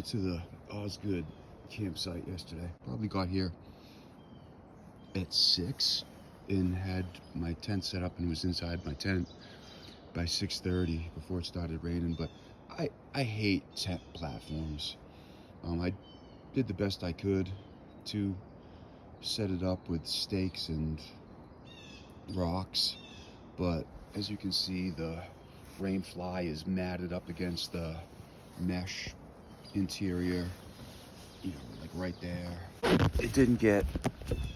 it to the Osgood campsite yesterday. Probably got here at 6 and had my tent set up and was inside my tent by 6:30 before it started raining. But I hate tent platforms. I did the best I could to set it up with stakes and rocks, but as you can see, the rain fly is matted up against the mesh interior, like right there. It didn't get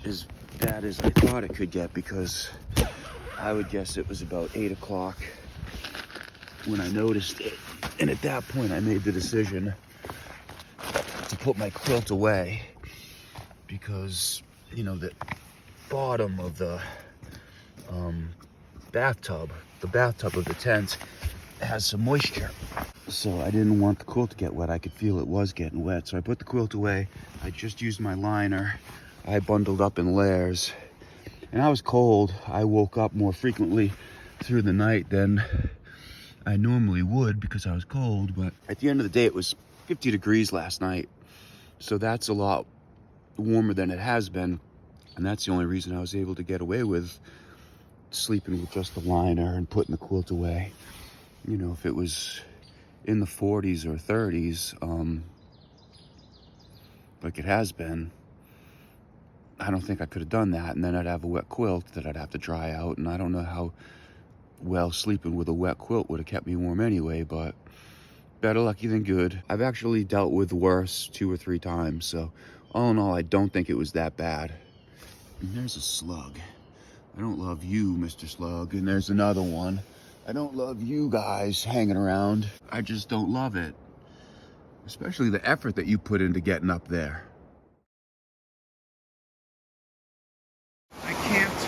as bad as I thought it could get, because I would guess it was about 8 o'clock when I noticed it, and at that point I made the decision to put my quilt away, because the bottom of the bathtub of the tent has some moisture, so I didn't want the quilt to get wet. I could feel it was getting wet, so I put the quilt away. I just used my liner. I bundled up in layers, and I was cold. I woke up more frequently through the night than I normally would because I was cold, but at the end of the day it was 50 degrees last night, so that's a lot warmer than it has been, and that's the only reason I was able to get away with sleeping with just the liner and putting the quilt away. If it was in the 40s or 30s, like it has been, I don't think I could have done that, and then I'd have a wet quilt that I'd have to dry out, and I don't know how well sleeping with a wet quilt would have kept me warm anyway, but better lucky than good. I've actually dealt with worse 2 or 3 times, so all in all, I don't think it was that bad. And there's a slug. I don't love you, Mr. Slug. And there's another one. I don't love you guys hanging around. I just don't love it. Especially the effort that you put into getting up there. I camped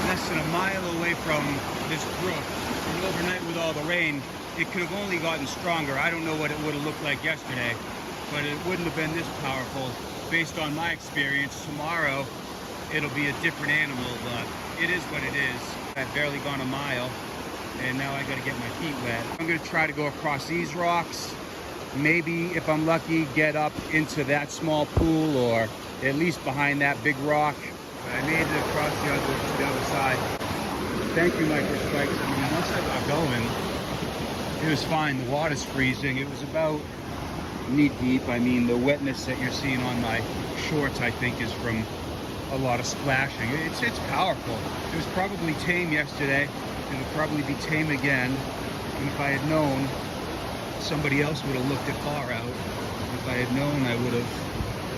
less than a mile away from this brook. And overnight with all the rain, it could have only gotten stronger. I don't know what it would have looked like yesterday, but it wouldn't have been this powerful. Based on my experience, tomorrow it'll be a different animal, but it is what it is. I've barely gone a mile, and now I gotta get my feet wet. I'm gonna try to go across these rocks, maybe if I'm lucky get up into that small pool, or at least behind that big rock. I made it across to the other side. Thank you, Micro Spikes. I mean, once I got going, it was fine. The water's freezing. It was about knee deep. I mean, the wetness that you're seeing on my shorts, I think, is from a lot of splashing. It's powerful. It was probably tame yesterday. It'll probably be tame again. And if I had known, somebody else would have looked it far out. If I had known, I would have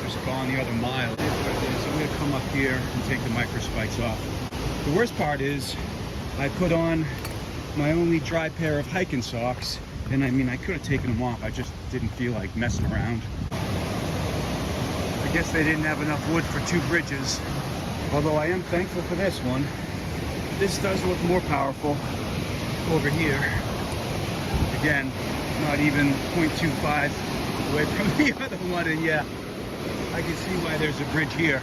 just gone the other mile. So I'm going to come up here and take the Micro Spikes off. The worst part is I put on my only dry pair of hiking socks, and I mean, I could have taken them off. I just didn't feel like messing around. I guess they didn't have enough wood for 2 bridges, although I am thankful for this one. This does look more powerful over here. Again, not even 0.25 away from the other one, and yeah, I can see why there's a bridge here.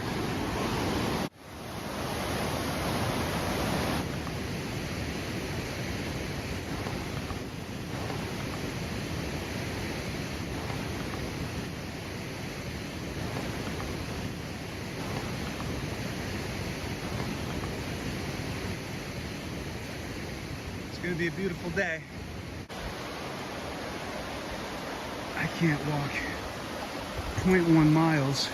It's gonna be a beautiful day. I can't walk 0.1 miles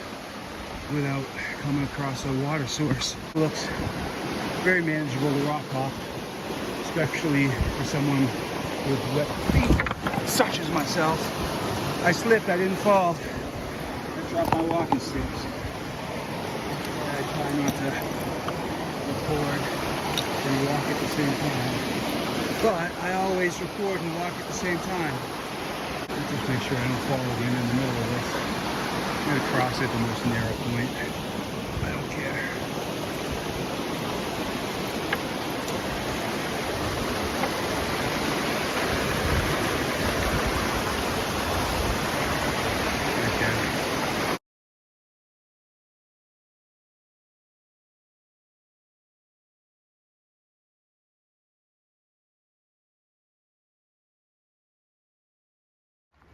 without coming across a water source. It looks very manageable to rock off, especially for someone with wet feet, such as myself. I slipped, I didn't fall. I dropped my walking sticks. I try not to record and walk at the same time. But I always record and walk at the same time. Just make sure I don't fall again in the middle of this. I'm going to cross at the most narrow point. I don't care.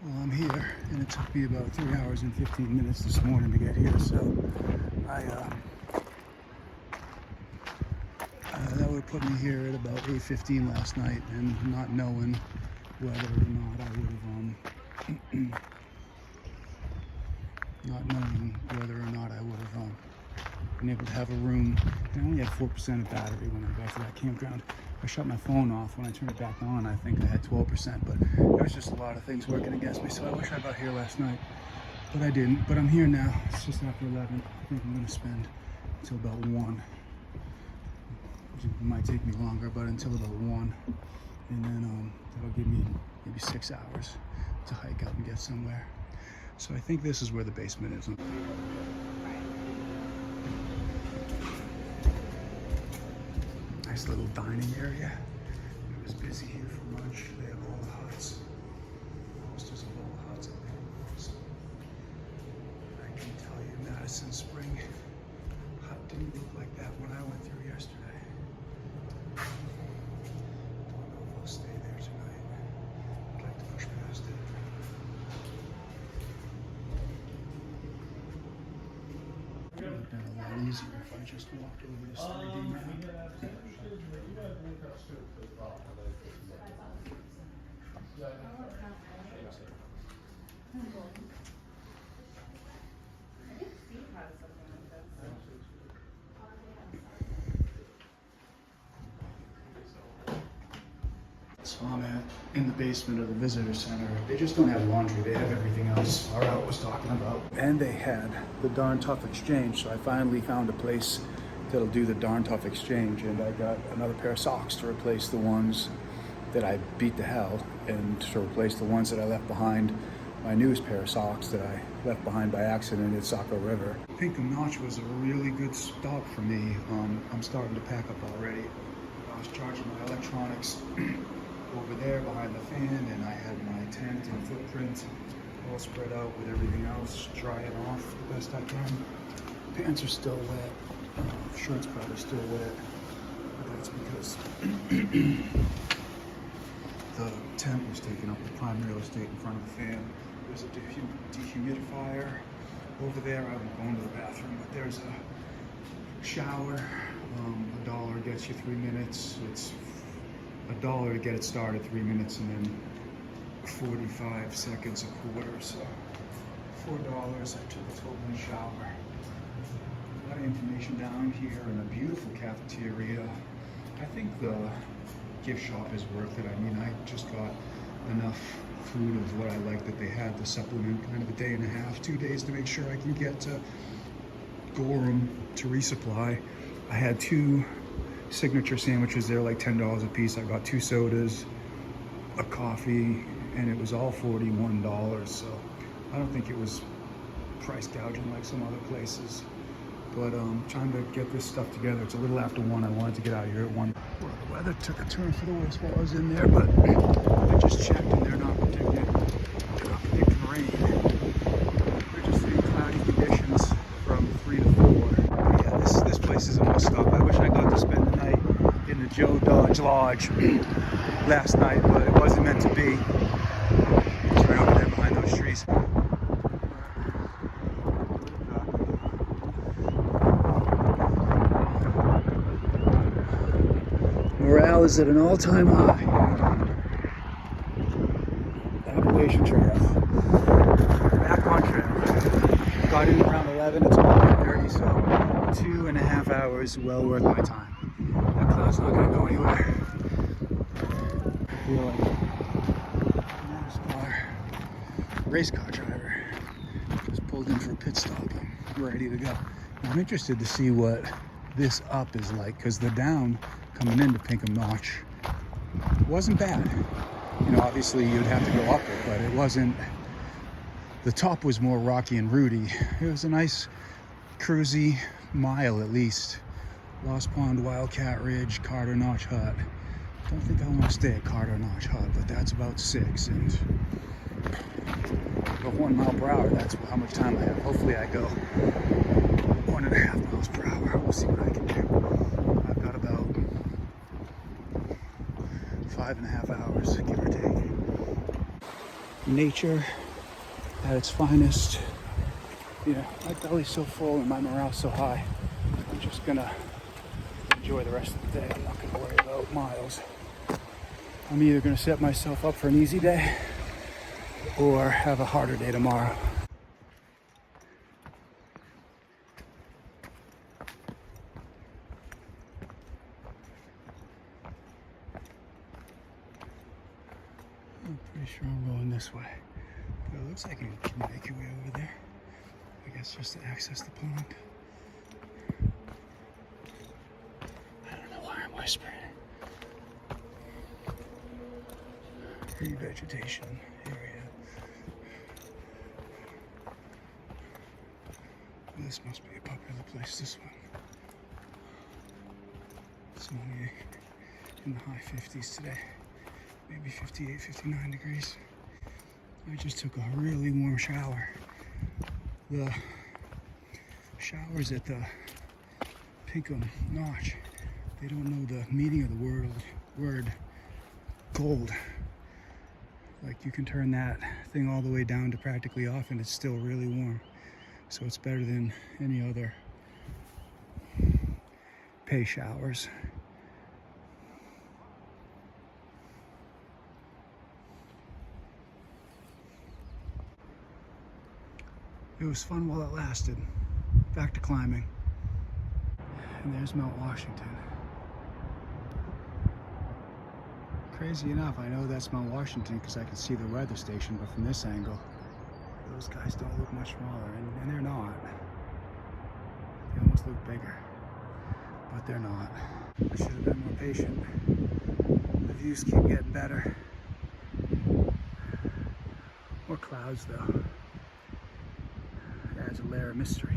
Well, I'm here, and it took me about 3 hours and 15 minutes this morning to get here, so that would put me here at about 8:15 last night, and not knowing whether or not I would have been able to have a room. I only had 4% of battery when I got to that campground. I shut my phone off. When I turned it back on, I think I had 12%, but there was just a lot of things working against me, so I wish I got here last night, but I didn't. But I'm here now. It's just after 11. I think I'm gonna spend until about 1. It might take me longer, but until about 1. And then that'll give me maybe 6 hours to hike out and get somewhere. So I think this is where the basement is. Nice little dining area. It was busy here for lunch. They have all the huts. Posters of all the huts up there. So I can tell you, Madison Spring hut didn't look like that when I went through yesterday. Don't know if I'll stay there tonight. I'd like to push past it. It would have been a lot easier if I just walked over this 3D map. So I'm in the basement of the visitor center. They just don't have laundry, they have everything else our out was talking about. And they had the Darn Tough Exchange, so I finally found a place that'll do the Darn Tough Exchange, and I got another pair of socks to replace the ones that I beat to hell, and to replace the ones that I left behind, my newest pair of socks that I left behind by accident at Saco River. Pinkham Notch was a really good stop for me. I'm starting to pack up already. I was charging my electronics over there behind the fan, and I had my tent and footprint all spread out with everything else, drying off the best I can. Pants are still wet, shirt's probably still wet, but that's because the tent was taking up the prime real estate in front of the fan. There's a dehumidifier over there. I haven't gone to the bathroom, but there's a shower. $1 gets you 3 minutes. It's $1 to get it started, 3 minutes, and then 45 seconds a quarter, so $4. I took a total shower. A lot of information down here and a beautiful cafeteria. I think the gift shop is worth it. I mean, I just got enough food of what I like that they had to supplement kind of a day and a half, 2 days to make sure I can get to Gorham to resupply. I had 2 signature sandwiches there, like $10 a piece. I got 2 sodas, a coffee, and it was all $41. So I don't think it was price gouging like some other places. But trying to get this stuff together. It's a little after 1. I wanted to get out of here at 1. Well, the weather took a turn for the worse while I was in there, but I just checked and they're not predicting rain. They're just saying cloudy conditions from 3 to 4. Yeah, this place is a must stop. I wish I got to spend the night in the Joe Dodge Lodge last night, but it wasn't meant to be. It's right over there behind those trees. Morale is at an all-time high. Appalachian Trail. Back on trail. Got in around 11, it's about 9:30, so 2.5 hours, well worth my time. That cloud's not gonna go anywhere. I feel like NASCAR race car driver. Just pulled in for a pit stop. I'm ready to go. I'm interested to see what this up is like, because the down coming into Pinkham Notch wasn't bad. You know, obviously you'd have to go up it, but it wasn't. The top was more rocky and rooty. It was a nice cruisy mile at least. Lost Pond, Wildcat Ridge, Carter Notch Hut. Don't think I want to stay at Carter Notch Hut, but that's about 6. And at 1 mile per hour, that's how much time I have. Hopefully I go 1.5 miles per hour. We'll see what I can do. I've got about 5.5 hours, give or take. nature at its finest. Yeah, my belly's so full and my morale's so high. I'm just gonna enjoy the rest of the day. I'm not gonna worry about miles. I'm either gonna set myself up for an easy day or have a harder day tomorrow. I'm pretty sure I'm going this way. But it looks like you can make your way over there. I guess just to access the pond. I don't know why I'm whispering. Revegetation area. This must be a popular place, this one. It's only in the high 50s today. Maybe 58, 59 degrees. I just took a really warm shower. The showers at the Pinkham notch, they don't know the meaning of the word cold. Like you can turn that thing all the way down to practically off and it's still really warm. So it's better than any other pay showers. It was fun while it lasted. Back to climbing. And there's Mount Washington. Crazy enough, I know that's Mount Washington because I can see the weather station, but from this angle, those guys don't look much smaller, and they're not. They almost look bigger, but they're not. I should have been more patient. The views keep getting better. More clouds though. Adds a layer of mystery.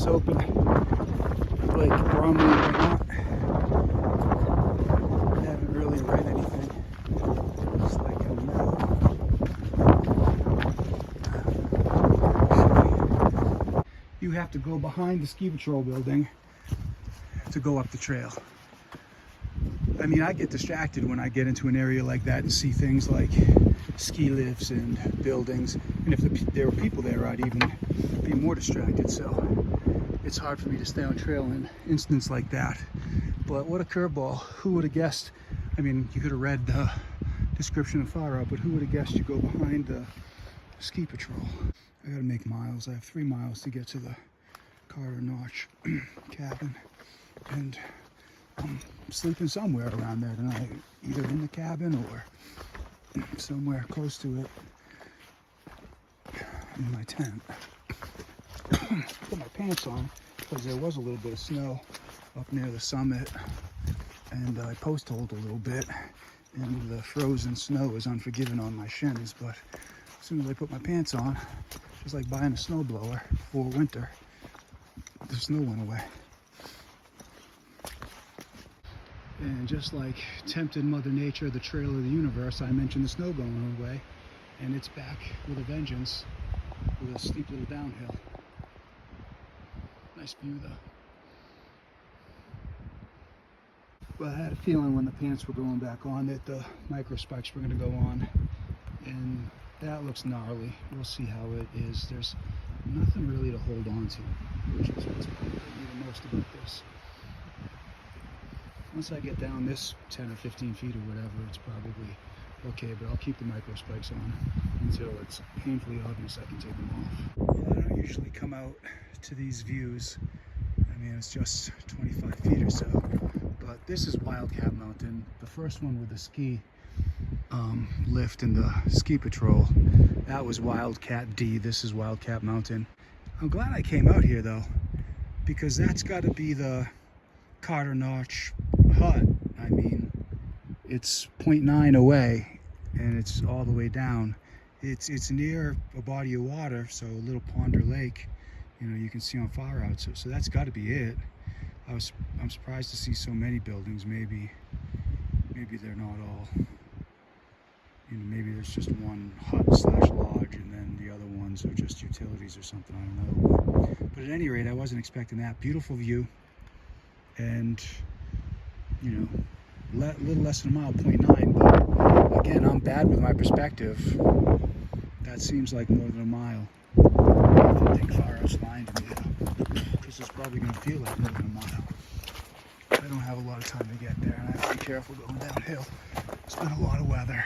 Open like Bromley or not. I haven't really read anything. It's like a map. You have to go behind the ski patrol building to go up the trail. I mean, I get distracted when I get into an area like that and see things like ski lifts and buildings. And if there were people there, I'd even be more distracted. So it's hard for me to stay on trail in an instance like that. But what a curveball. Who would have guessed? I mean, you could have read the description of far out, but who would have guessed you go behind the ski patrol? I gotta make miles. I have 3 miles to get to the Carter Notch cabin. And I'm sleeping somewhere around there tonight, either in the cabin or somewhere close to it in my tent. Put my pants on because there was a little bit of snow up near the summit, and I post-holed a little bit, and the frozen snow is unforgiving on my shins. But as soon as I put my pants on, just like buying a snowblower for winter, the snow went away. And just like tempted Mother Nature, the trail of the universe, I mentioned the snow going away, and it's back with a vengeance with a steep little downhill. Nice view though. Well, I had a feeling when the pants were going back on that the micro spikes were going to go on, and that looks gnarly. We'll see how it is. There's nothing really to hold on to, which is what's bothering me the most about this. Once I get down this 10 or 15 feet or whatever, it's probably okay, but I'll keep the micro spikes on until it's painfully obvious I can take them off. Well, I don't usually come out to these views. I mean, it's just 25 feet or so. But this is Wildcat Mountain, the first one with the ski lift and the ski patrol. That was Wildcat D. This is Wildcat Mountain. I'm glad I came out here though, because that's got to be the Carter Notch hut. I mean, it's 0.9 away and it's all the way down. It's near a body of water, so a little pond or lake, you know, you can see on far out. So that's got to be it. I'm surprised to see so many buildings. Maybe they're not all. You know, maybe there's just one hut / lodge, and then the other ones are just utilities or something. I don't know. But at any rate, I wasn't expecting that. Beautiful view, and you know, little less than a mile, 0.9. But again, I'm bad with my perspective. That seems like more than a mile. I think far out's lying to me though. This is probably going to feel like more than a mile. I don't have a lot of time to get there, and I have to be careful going downhill. It's been a lot of weather.